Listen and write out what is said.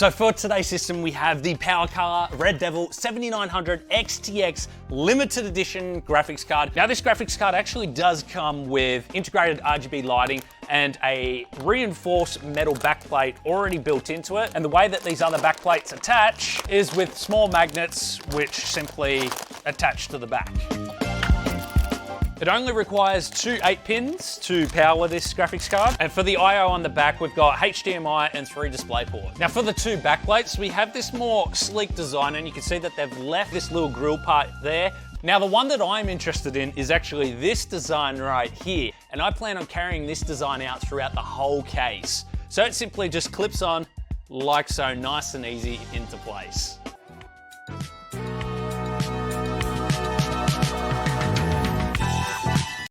So for today's system, we have the PowerColor Red Devil 7900 XTX limited edition graphics card. Now this graphics card actually does come with integrated RGB lighting and a reinforced metal backplate already built into it. And the way that these other backplates attach is with small magnets which simply attach to the back. It only requires two 8-pins to power this graphics card. And for the I/O on the back, we've got HDMI and 3 display ports. Now for the two backplates, we have this more sleek design, and you can see that they've left this little grill part there. Now the one that I'm interested in is actually this design right here. And I plan on carrying this design out throughout the whole case. So it simply just clips on like so, nice and easy into place.